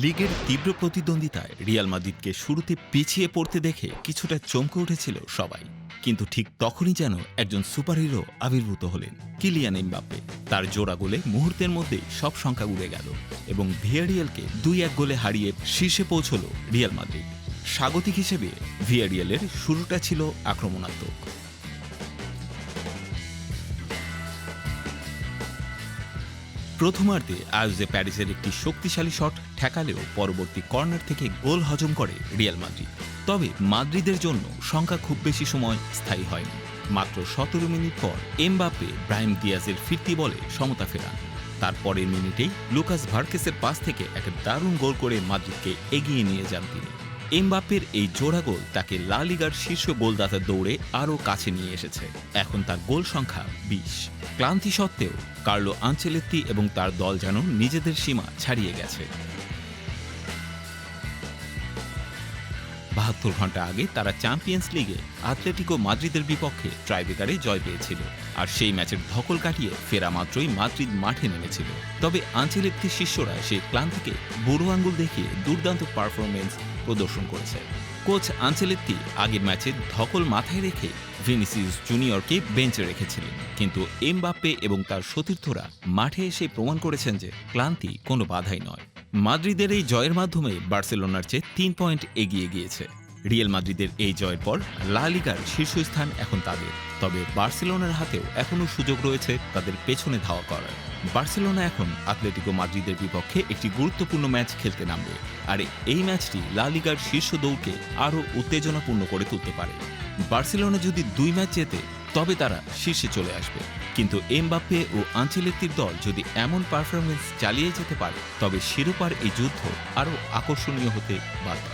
লিগের তীব্র প্রতিদ্বন্দ্বিতায় রিয়াল মাদ্রিদকে শুরুতে পিছিয়ে পড়তে দেখে কিছুটা চমকে উঠেছিল সবাই। কিন্তু ঠিক তখনই যেন একজন সুপারহিরো আবির্ভূত হলেন, কিলিয়ান এমবাপ্পে। তার জোড়া গোলে মুহূর্তের মধ্যেই সব সংখ্যা উড়ে গেল এবং ভিয়ারিয়ালকে 2-1 গোলে হারিয়ে শীর্ষে পৌঁছল রিয়াল মাদ্রিদ। স্বাগতিক হিসেবে ভিয়ারিয়ালের শুরুটা ছিল আক্রমণাত্মক। প্রথমার্ধে আয়োজে প্যারিসের একটি শক্তিশালী শট ঠেকালেও পরবর্তী কর্নার থেকে গোল হজম করে রিয়াল মাদ্রিদ। তবে মাদ্রিদের জন্য সংখ্যা খুব বেশি সময় স্থায়ী হয়নি। মাত্র 17 মিনিট পর এমবাপ্পে ব্রাহিম দিয়াজের ফিরতি বলে সমতা ফেরান। তারপরের মিনিটেই লুকাস ভার্কেসের পাস থেকে একটা দারুণ গোল করে মাদ্রিদকে এগিয়ে নিয়ে যান তিনি। এমবাপ্পের এই জোড়া গোল তাকে লা লিগার শীর্ষ গোলদাতার দৌড়ে আরও কাছে নিয়ে এসেছে। এখন তার গোল সংখ্যা 20। ক্লান্তি সত্ত্বেও কার্লো আনচেলত্তি এবং তার দল যেন নিজেদের সীমা ছাড়িয়ে গেছে। 72 ঘন্টা আগে তারা চ্যাম্পিয়ন্স লিগে আতলেটিকো মাদ্রিদের বিপক্ষে ট্রাইব্রেকারে জয় পেয়েছিল, আর সেই ম্যাচের ধকল কাটিয়ে ফেরা মাত্রই মাদ্রিদ মাঠে নেমেছিল। তবে আনচেলত্তির শিষ্যরা সেই ক্লান্তিকে বুড়ো আঙ্গুল দেখিয়ে দুর্দান্ত পারফরমেন্স প্রদর্শন করেছে। কোচ আনচেলত্তি আগের ম্যাচে ধকল মাথায় রেখে ভিনিসিয়াস জুনিয়রকে বেঞ্চে রেখেছিলেন, কিন্তু এমবাপ্পে এবং তার সতীর্থরা মাঠে এসে প্রমাণ করেছেন যে ক্লান্তি কোনো বাধাই নয়। মাদ্রিদের এই জয়ের মাধ্যমে বার্সেলোনার চেয়ে 3 পয়েন্ট এগিয়ে গিয়েছে। রিয়াল মাদ্রিদের এই জয়ের পর লা লিগার শীর্ষস্থান এখন তাদের। তবে বার্সেলোনার হাতেও এখনও সুযোগ রয়েছে তাদের পেছনে ধাওয়া করার। বার্সেলোনা এখন আতলেটিকো মাদ্রিদের বিপক্ষে একটি গুরুত্বপূর্ণ ম্যাচ খেলতে নামবে, আর এই ম্যাচটি লা লিগার শীর্ষ দৌড়কে আরও উত্তেজনাপূর্ণ করে তুলতে পারে। বার্সেলোনা যদি 2 ম্যাচ জেতে তবে তারা শীর্ষে চলে আসবে, কিন্তু এমবাপ্পে ও আনচেলত্তির দল যদি এমন পারফরমেন্স চালিয়ে যেতে পারে তবে শিরোপার এই যুদ্ধ আরও আকর্ষণীয় হতে বাধ্য।